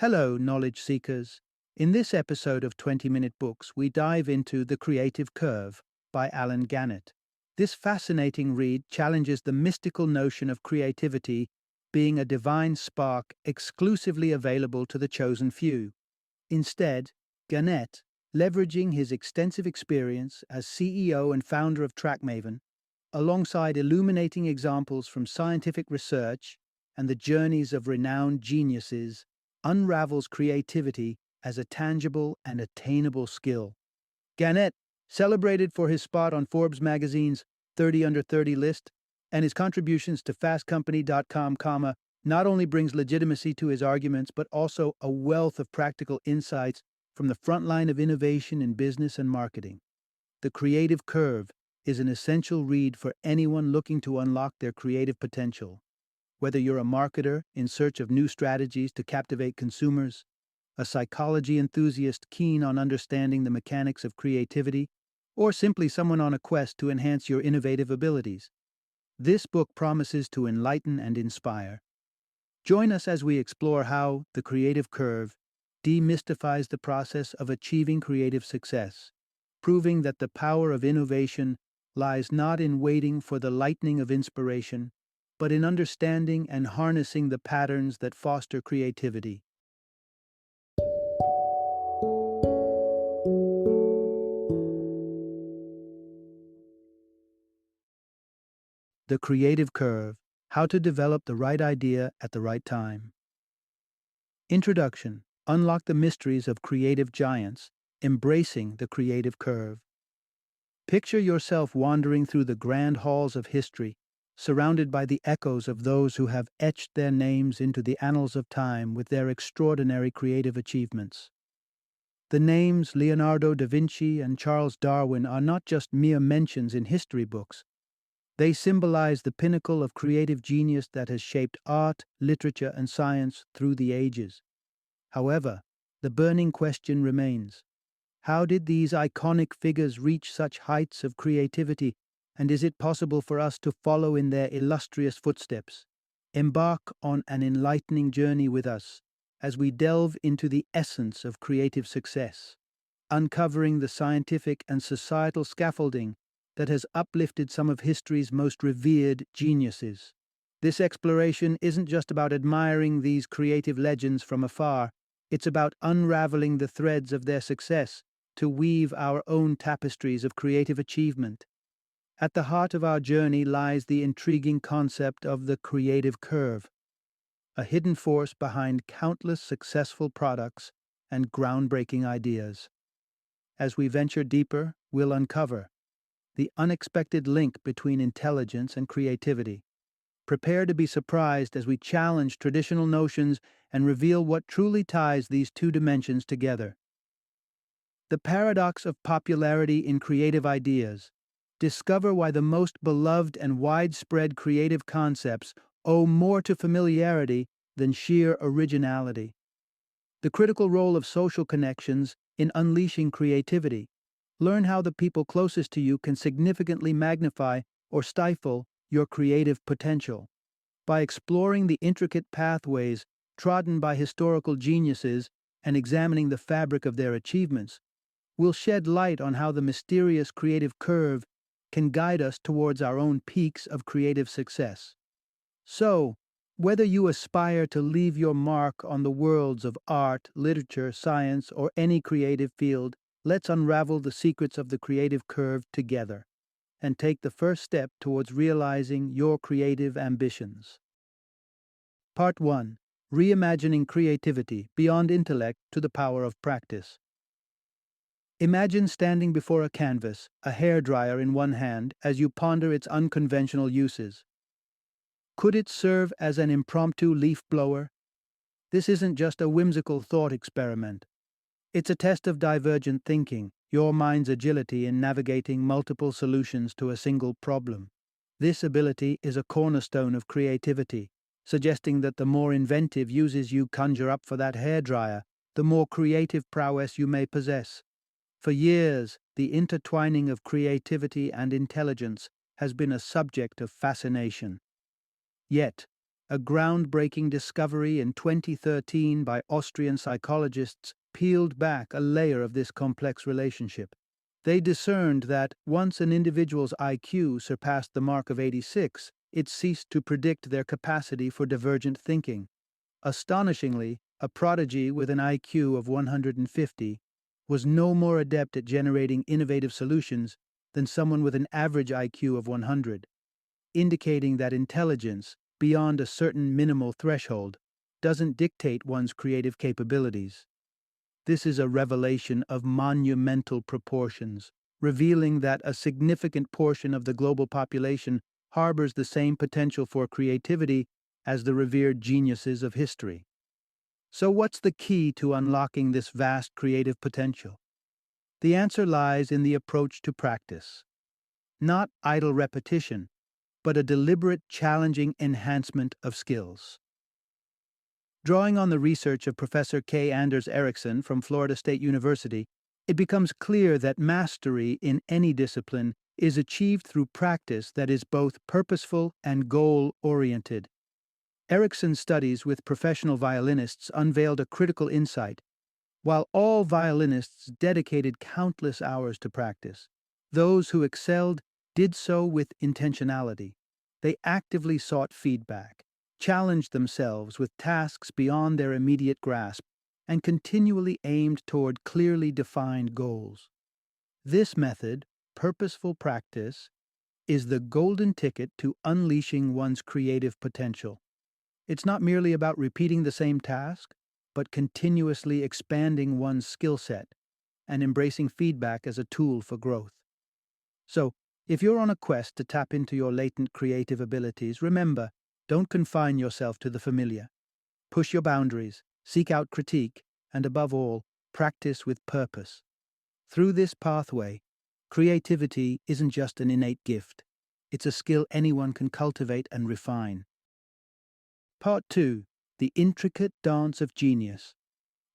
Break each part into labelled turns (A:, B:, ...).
A: Hello, knowledge seekers. In this episode of 20-Minute Books, we dive into The Creative Curve by Alan Gannett. This fascinating read challenges the mystical notion of creativity being a divine spark exclusively available to the chosen few. Instead, Gannett, leveraging his extensive experience as CEO and founder of TrackMaven, alongside illuminating examples from scientific research and the journeys of renowned geniuses, unravels creativity as a tangible and attainable skill. Gannett, celebrated for his spot on Forbes magazine's 30 Under 30 list and his contributions to fastcompany.com, not only brings legitimacy to his arguments, but also a wealth of practical insights from the front line of innovation in business and marketing. The Creative Curve is an essential read for anyone looking to unlock their creative potential. Whether you're a marketer in search of new strategies to captivate consumers, a psychology enthusiast keen on understanding the mechanics of creativity, or simply someone on a quest to enhance your innovative abilities, this book promises to enlighten and inspire. Join us as we explore how The Creative Curve demystifies the process of achieving creative success, proving that the power of innovation lies not in waiting for the lightning of inspiration, but in understanding and harnessing the patterns that foster creativity. The Creative Curve: How to Develop the Right Idea at the Right Time. Introduction: Unlock the mysteries of creative giants, embracing the creative curve. Picture yourself wandering through the grand halls of history, surrounded by the echoes of those who have etched their names into the annals of time with their extraordinary creative achievements. The names Leonardo da Vinci and Charles Darwin are not just mere mentions in history books. They symbolize the pinnacle of creative genius that has shaped art, literature, and science through the ages. However, the burning question remains: how did these iconic figures reach such heights of creativity, and is it possible for us to follow in their illustrious footsteps? Embark on an enlightening journey with us as we delve into the essence of creative success, uncovering the scientific and societal scaffolding that has uplifted some of history's most revered geniuses. This exploration isn't just about admiring these creative legends from afar, it's about unraveling the threads of their success to weave our own tapestries of creative achievement. At the heart of our journey lies the intriguing concept of the creative curve, a hidden force behind countless successful products and groundbreaking ideas. As we venture deeper, we'll uncover the unexpected link between intelligence and creativity. Prepare to be surprised as we challenge traditional notions and reveal what truly ties these two dimensions together. The paradox of popularity in creative ideas. Discover why the most beloved and widespread creative concepts owe more to familiarity than sheer originality. The critical role of social connections in unleashing creativity. Learn how the people closest to you can significantly magnify or stifle your creative potential. By exploring the intricate pathways trodden by historical geniuses and examining the fabric of their achievements, we'll shed light on how the mysterious creative curve can guide us towards our own peaks of creative success. So, whether you aspire to leave your mark on the worlds of art, literature, science, or any creative field, let's unravel the secrets of the creative curve together and take the first step towards realizing your creative ambitions. Part 1: Reimagining Creativity Beyond Intellect to the Power of Practice. Imagine standing before a canvas, a hairdryer in one hand, as you ponder its unconventional uses. Could it serve as an impromptu leaf blower? This isn't just a whimsical thought experiment. It's a test of divergent thinking, your mind's agility in navigating multiple solutions to a single problem. This ability is a cornerstone of creativity, suggesting that the more inventive uses you conjure up for that hairdryer, the more creative prowess you may possess. For years, the intertwining of creativity and intelligence has been a subject of fascination. Yet, a groundbreaking discovery in 2013 by Austrian psychologists, peeled back a layer of this complex relationship. They discerned that once an individual's IQ surpassed the mark of 86, it ceased to predict their capacity for divergent thinking. Astonishingly, a prodigy with an IQ of 150 was no more adept at generating innovative solutions than someone with an average IQ of 100, indicating that intelligence, beyond a certain minimal threshold, doesn't dictate one's creative capabilities. This is a revelation of monumental proportions, revealing that a significant portion of the global population harbors the same potential for creativity as the revered geniuses of history. So, what's the key to unlocking this vast creative potential? The answer lies in the approach to practice. Not idle repetition, but a deliberate, challenging enhancement of skills. Drawing on the research of Professor K. Anders Ericsson from Florida State University, it becomes clear that mastery in any discipline is achieved through practice that is both purposeful and goal-oriented. Ericsson's studies with professional violinists unveiled a critical insight. While all violinists dedicated countless hours to practice, those who excelled did so with intentionality. They actively sought feedback, challenged themselves with tasks beyond their immediate grasp, and continually aimed toward clearly defined goals. This method, purposeful practice, is the golden ticket to unleashing one's creative potential. It's not merely about repeating the same task, but continuously expanding one's skill set and embracing feedback as a tool for growth. So, if you're on a quest to tap into your latent creative abilities, remember, don't confine yourself to the familiar. Push your boundaries, seek out critique, and above all, practice with purpose. Through this pathway, creativity isn't just an innate gift. It's a skill anyone can cultivate and refine. Part 2. The intricate dance of genius.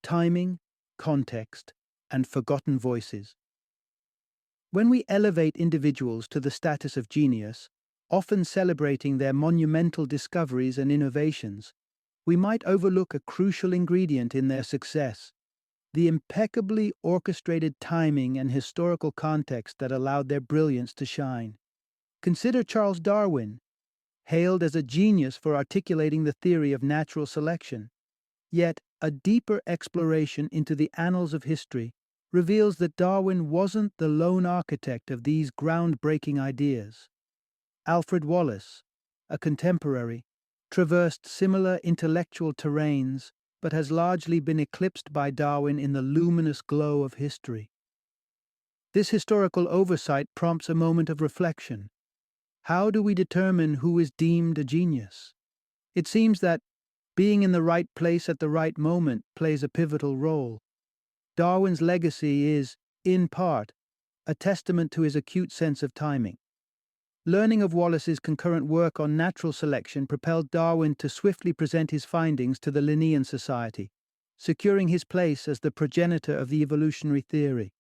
A: Timing, context, and forgotten voices. When we elevate individuals to the status of genius, often celebrating their monumental discoveries and innovations, we might overlook a crucial ingredient in their success: the impeccably orchestrated timing and historical context that allowed their brilliance to shine. Consider Charles Darwin, hailed as a genius for articulating the theory of natural selection. Yet, a deeper exploration into the annals of history reveals that Darwin wasn't the lone architect of these groundbreaking ideas. Alfred Wallace, a contemporary, traversed similar intellectual terrains but has largely been eclipsed by Darwin in the luminous glow of history. This historical oversight prompts a moment of reflection. How do we determine who is deemed a genius? It seems that being in the right place at the right moment plays a pivotal role. Darwin's legacy is, in part, a testament to his acute sense of timing. Learning of Wallace's concurrent work on natural selection propelled Darwin to swiftly present his findings to the Linnean Society, securing his place as the progenitor of the evolutionary theory.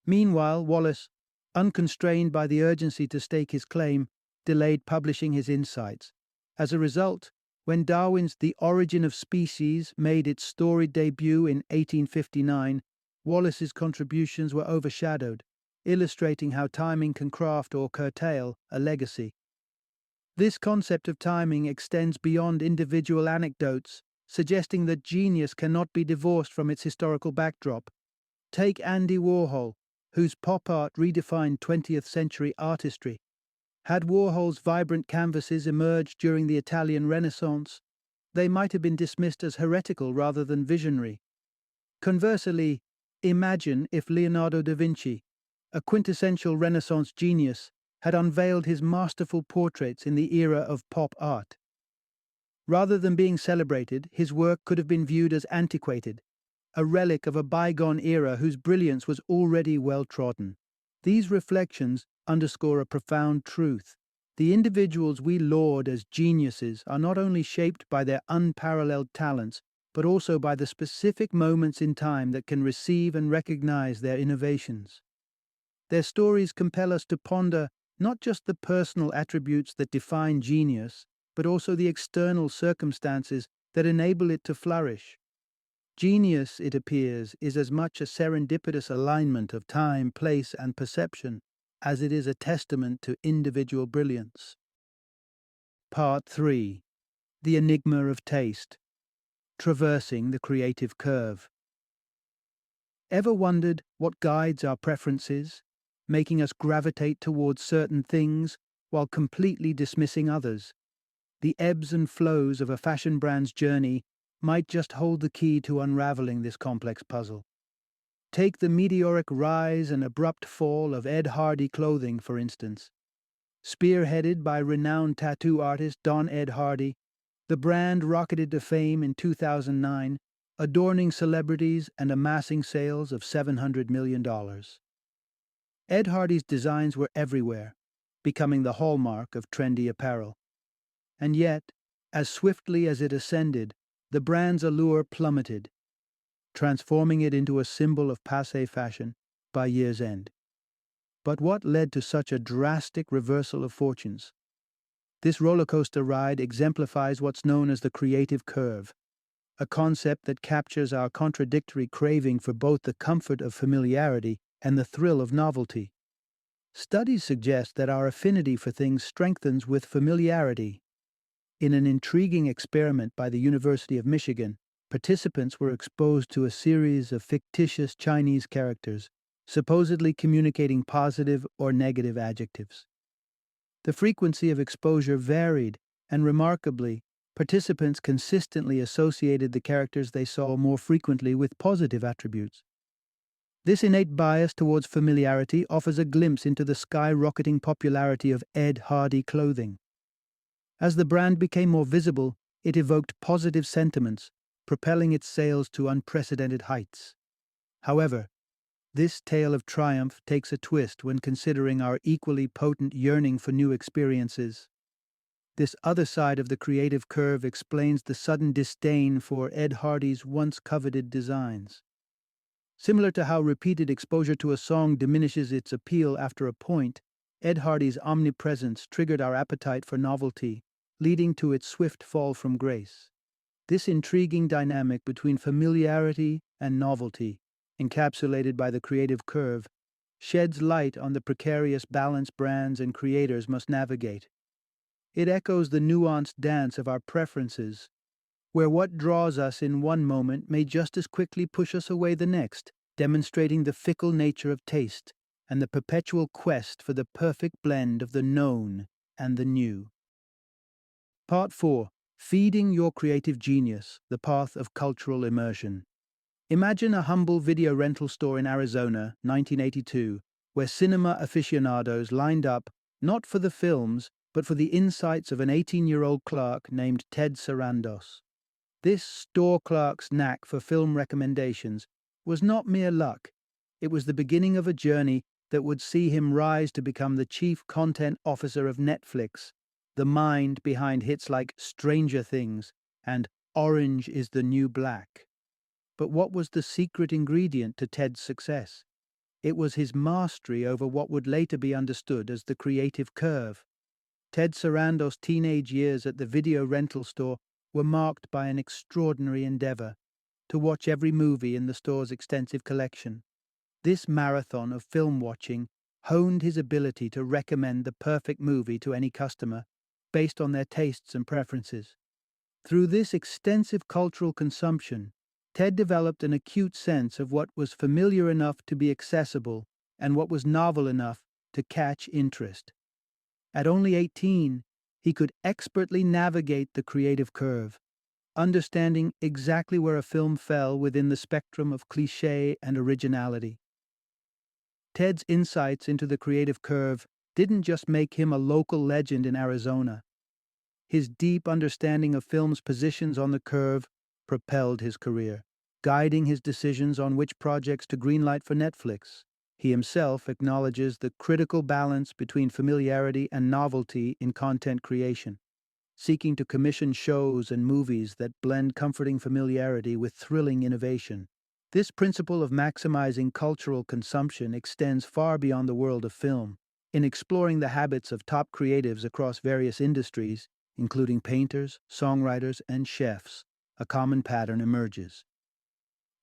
A: Meanwhile, Wallace, unconstrained by the urgency to stake his claim, delayed publishing his insights. As a result, when Darwin's The Origin of Species made its storied debut in 1859, Wallace's contributions were overshadowed, illustrating how timing can craft or curtail a legacy. This concept of timing extends beyond individual anecdotes, suggesting that genius cannot be divorced from its historical backdrop. Take Andy Warhol, whose pop art redefined 20th century artistry. Had Warhol's vibrant canvases emerged during the Italian Renaissance, they might have been dismissed as heretical rather than visionary. Conversely, imagine if Leonardo da Vinci, a quintessential Renaissance genius, had unveiled his masterful portraits in the era of pop art. Rather than being celebrated, his work could have been viewed as antiquated, a relic of a bygone era whose brilliance was already well trodden. These reflections underscore a profound truth. The individuals we laud as geniuses are not only shaped by their unparalleled talents, but also by the specific moments in time that can receive and recognize their innovations. Their stories compel us to ponder not just the personal attributes that define genius, but also the external circumstances that enable it to flourish. Genius, it appears, is as much a serendipitous alignment of time, place, and perception as it is a testament to individual brilliance. Part 3. The Enigma of Taste. Traversing the Creative Curve. Ever wondered what guides our preferences, making us gravitate towards certain things while completely dismissing others? The ebbs and flows of a fashion brand's journey might just hold the key to unraveling this complex puzzle. Take the meteoric rise and abrupt fall of Ed Hardy clothing, for instance. Spearheaded by renowned tattoo artist Don Ed Hardy, the brand rocketed to fame in 2009, adorning celebrities and amassing sales of $700 million. Ed Hardy's designs were everywhere, becoming the hallmark of trendy apparel. And yet, as swiftly as it ascended, the brand's allure plummeted, transforming it into a symbol of passé fashion by year's end. But what led to such a drastic reversal of fortunes? This rollercoaster ride exemplifies what's known as the creative curve, a concept that captures our contradictory craving for both the comfort of familiarity and the thrill of novelty. Studies suggest that our affinity for things strengthens with familiarity. In an intriguing experiment by the University of Michigan, participants were exposed to a series of fictitious Chinese characters, supposedly communicating positive or negative adjectives. The frequency of exposure varied, and remarkably, participants consistently associated the characters they saw more frequently with positive attributes. This innate bias towards familiarity offers a glimpse into the skyrocketing popularity of Ed Hardy clothing. As the brand became more visible, it evoked positive sentiments, propelling its sales to unprecedented heights. However, this tale of triumph takes a twist when considering our equally potent yearning for new experiences. This other side of the creative curve explains the sudden disdain for Ed Hardy's once coveted designs. Similar to how repeated exposure to a song diminishes its appeal after a point, Ed Hardy's omnipresence triggered our appetite for novelty, leading to its swift fall from grace. This intriguing dynamic between familiarity and novelty, encapsulated by the creative curve, sheds light on the precarious balance brands and creators must navigate. It echoes the nuanced dance of our preferences, where what draws us in one moment may just as quickly push us away the next, demonstrating the fickle nature of taste and the perpetual quest for the perfect blend of the known and the new. Part 4. Feeding Your Creative Genius, the Path of Cultural Immersion. Imagine a humble video rental store in Arizona, 1982, where cinema aficionados lined up not for the films, but for the insights of an 18-year-old clerk named Ted Sarandos. This store clerk's knack for film recommendations was not mere luck. It was the beginning of a journey that would see him rise to become the chief content officer of Netflix, the mind behind hits like Stranger Things and Orange is the New Black. But what was the secret ingredient to Ted's success? It was his mastery over what would later be understood as the creative curve. Ted Sarandos' teenage years at the video rental store were marked by an extraordinary endeavor to watch every movie in the store's extensive collection. This marathon of film watching honed his ability to recommend the perfect movie to any customer based on their tastes and preferences. Through this extensive cultural consumption, Ted developed an acute sense of what was familiar enough to be accessible and what was novel enough to catch interest. At only 18, he could expertly navigate the creative curve, understanding exactly where a film fell within the spectrum of cliché and originality. Ted's insights into the creative curve didn't just make him a local legend in Arizona. His deep understanding of film's positions on the curve propelled his career, guiding his decisions on which projects to greenlight for Netflix. He himself acknowledges the critical balance between familiarity and novelty in content creation, seeking to commission shows and movies that blend comforting familiarity with thrilling innovation. This principle of maximizing cultural consumption extends far beyond the world of film. In exploring the habits of top creatives across various industries, including painters, songwriters, and chefs, a common pattern emerges.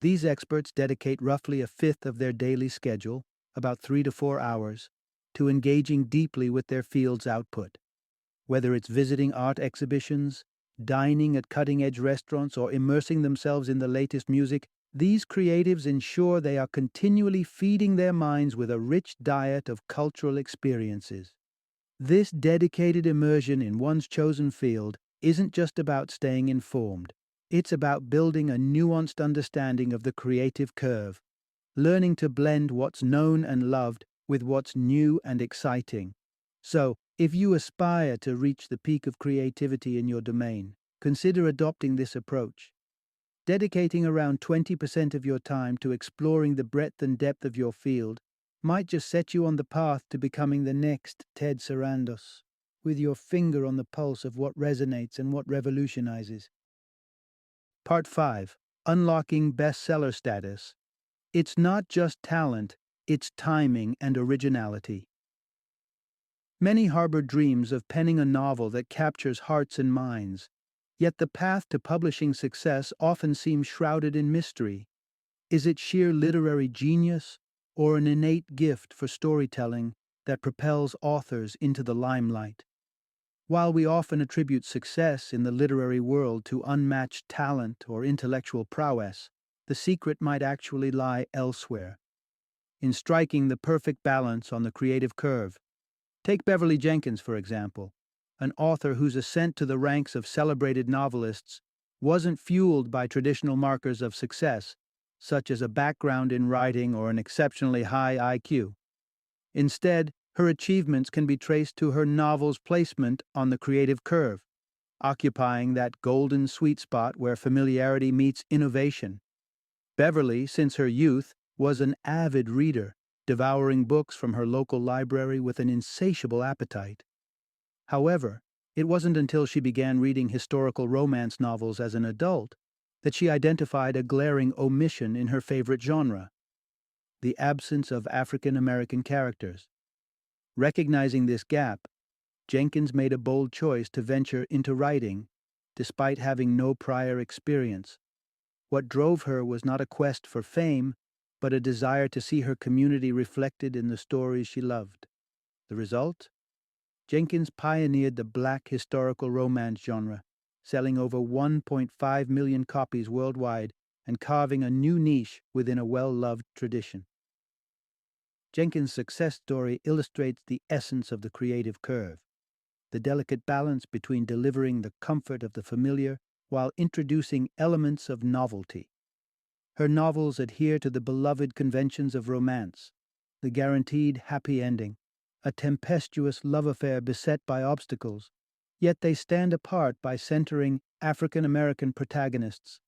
A: These experts dedicate roughly a fifth of their daily schedule, about 3 to 4 hours, to engaging deeply with their field's output. Whether it's visiting art exhibitions, dining at cutting-edge restaurants, or immersing themselves in the latest music, these creatives ensure they are continually feeding their minds with a rich diet of cultural experiences. This dedicated immersion in one's chosen field isn't just about staying informed. It's about building a nuanced understanding of the creative curve, learning to blend what's known and loved with what's new and exciting. So, if you aspire to reach the peak of creativity in your domain, consider adopting this approach. Dedicating around 20% of your time to exploring the breadth and depth of your field might just set you on the path to becoming the next Ted Sarandos, with your finger on the pulse of what resonates and what revolutionizes. Part 5. Unlocking bestseller status. It's not just talent, it's timing and originality. Many harbor dreams of penning a novel that captures hearts and minds, yet the path to publishing success often seems shrouded in mystery. Is it sheer literary genius, or an innate gift for storytelling that propels authors into the limelight? While we often attribute success in the literary world to unmatched talent or intellectual prowess, the secret might actually lie elsewhere, in striking the perfect balance on the creative curve. Take Beverly Jenkins, for example, an author whose ascent to the ranks of celebrated novelists wasn't fueled by traditional markers of success, such as a background in writing or an exceptionally high IQ. Instead, her achievements can be traced to her novel's placement on the creative curve, occupying that golden sweet spot where familiarity meets innovation. Beverly, since her youth, was an avid reader, devouring books from her local library with an insatiable appetite. However, it wasn't until she began reading historical romance novels as an adult that she identified a glaring omission in her favorite genre: the absence of African American characters. Recognizing this gap, Jenkins made a bold choice to venture into writing, despite having no prior experience. What drove her was not a quest for fame, but a desire to see her community reflected in the stories she loved. The result? Jenkins pioneered the Black historical romance genre, selling over 1.5 million copies worldwide and carving a new niche within a well-loved tradition. Jenkins' success story illustrates the essence of the creative curve, the delicate balance between delivering the comfort of the familiar while introducing elements of novelty. Her novels adhere to the beloved conventions of romance, the guaranteed happy ending, a tempestuous love affair beset by obstacles, yet they stand apart by centering African American protagonists,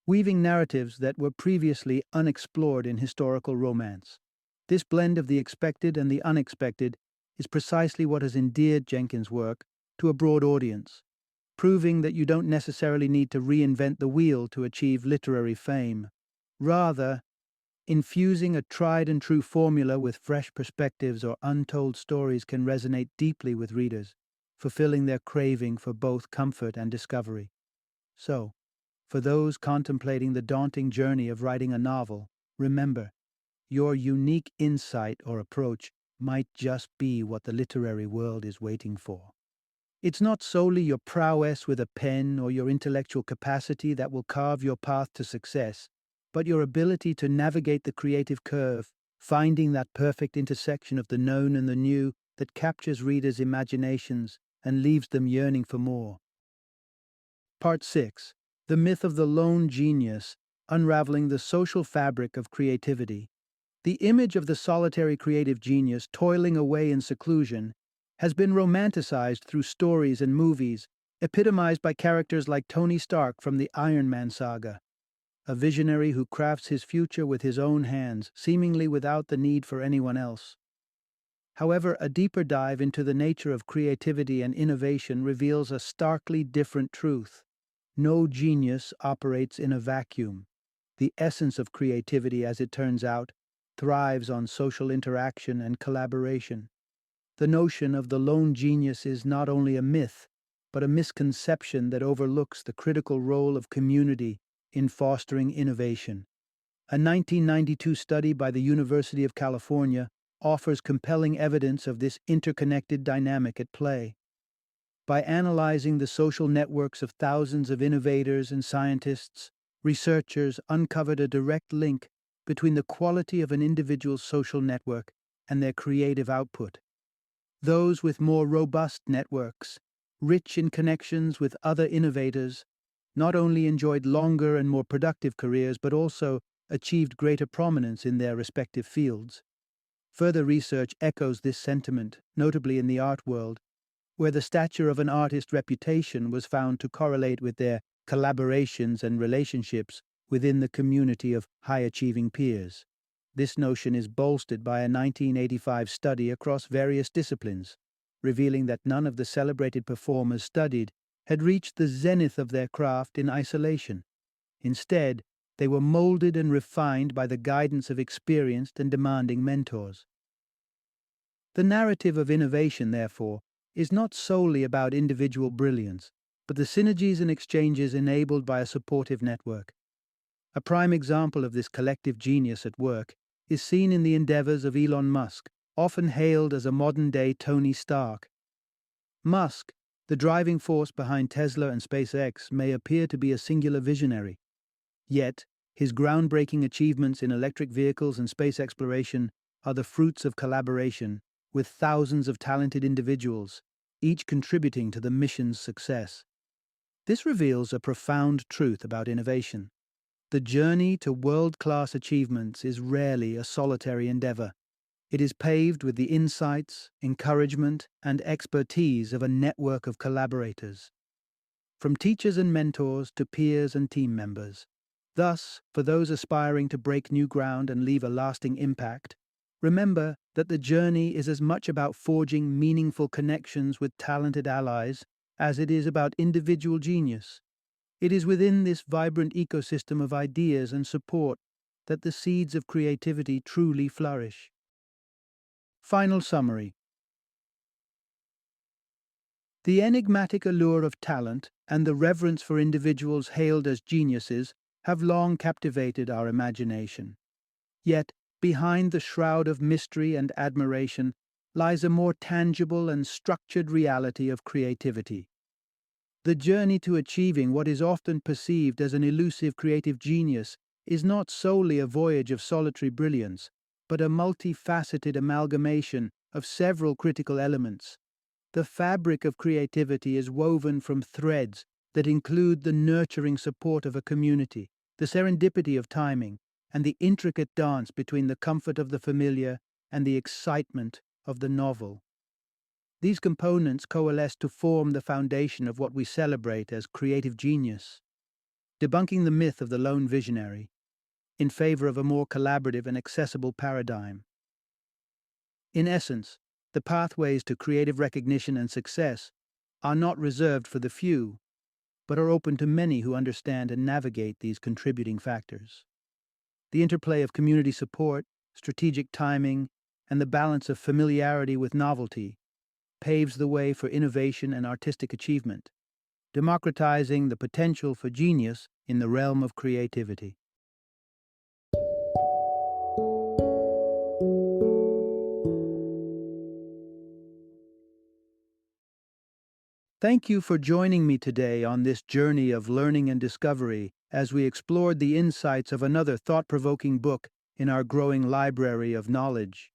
A: weaving narratives that were previously unexplored in historical romance. This blend of the expected and the unexpected is precisely what has endeared Jenkins' work to a broad audience, proving that you don't necessarily need to reinvent the wheel to achieve literary fame. Rather, infusing a tried-and-true formula with fresh perspectives or untold stories can resonate deeply with readers, fulfilling their craving for both comfort and discovery. So, for those contemplating the daunting journey of writing a novel, remember, your unique insight or approach might just be what the literary world is waiting for. It's not solely your prowess with a pen or your intellectual capacity that will carve your path to success, but your ability to navigate the creative curve, finding that perfect intersection of the known and the new that captures readers' imaginations and leaves them yearning for more. Part 6. The Myth of the Lone Genius, Unraveling the Social Fabric of Creativity. The image of the solitary creative genius toiling away in seclusion has been romanticized through stories and movies, epitomized by characters like Tony Stark from the Iron Man saga, a visionary who crafts his future with his own hands, seemingly without the need for anyone else. However, a deeper dive into the nature of creativity and innovation reveals a starkly different truth. No genius operates in a vacuum. The essence of creativity, as it turns out, thrives on social interaction and collaboration. The notion of the lone genius is not only a myth, but a misconception that overlooks the critical role of community in fostering innovation. A 1992 study by the University of California offers compelling evidence of this interconnected dynamic at play. By analyzing the social networks of thousands of innovators and scientists, researchers uncovered a direct link between the quality of an individual's social network and their creative output. Those with more robust networks, rich in connections with other innovators, not only enjoyed longer and more productive careers but also achieved greater prominence in their respective fields. Further research echoes this sentiment, notably in the art world, where the stature of an artist's reputation was found to correlate with their collaborations and relationships within the community of high-achieving peers. This notion is bolstered by a 1985 study across various disciplines, revealing that none of the celebrated performers studied had reached the zenith of their craft in isolation. Instead, they were molded and refined by the guidance of experienced and demanding mentors. The narrative of innovation, therefore, is not solely about individual brilliance, but the synergies and exchanges enabled by a supportive network. A prime example of this collective genius at work is seen in the endeavors of Elon Musk, often hailed as a modern-day Tony Stark. Musk, the driving force behind Tesla and SpaceX, may appear to be a singular visionary. Yet, his groundbreaking achievements in electric vehicles and space exploration are the fruits of collaboration with thousands of talented individuals, each contributing to the mission's success. This reveals a profound truth about innovation. The journey to world-class achievements is rarely a solitary endeavor. It is paved with the insights, encouragement, and expertise of a network of collaborators, from teachers and mentors to peers and team members. Thus, for those aspiring to break new ground and leave a lasting impact, remember that the journey is as much about forging meaningful connections with talented allies as it is about individual genius. It is within this vibrant ecosystem of ideas and support that the seeds of creativity truly flourish. Final summary. The enigmatic allure of talent and the reverence for individuals hailed as geniuses have long captivated our imagination. Yet, behind the shroud of mystery and admiration lies a more tangible and structured reality of creativity. The journey to achieving what is often perceived as an elusive creative genius is not solely a voyage of solitary brilliance, but a multifaceted amalgamation of several critical elements. The fabric of creativity is woven from threads that include the nurturing support of a community, the serendipity of timing, and the intricate dance between the comfort of the familiar and the excitement of the novel. These components coalesce to form the foundation of what we celebrate as creative genius, debunking the myth of the lone visionary in favor of a more collaborative and accessible paradigm. In essence, the pathways to creative recognition and success are not reserved for the few, but are open to many who understand and navigate these contributing factors. The interplay of community support, strategic timing, and the balance of familiarity with novelty paves the way for innovation and artistic achievement, democratizing the potential for genius in the realm of creativity. Thank you for joining me today on this journey of learning and discovery as we explored the insights of another thought-provoking book in our growing library of knowledge.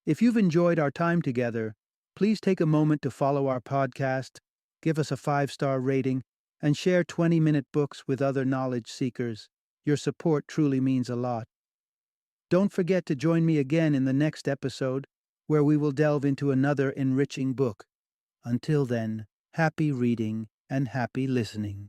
A: If you've enjoyed our time together, please take a moment to follow our podcast, give us a 5-star rating, and share 20-minute books with other knowledge seekers. Your support truly means a lot. Don't forget to join me again in the next episode, where we will delve into another enriching book. Until then, happy reading and happy listening.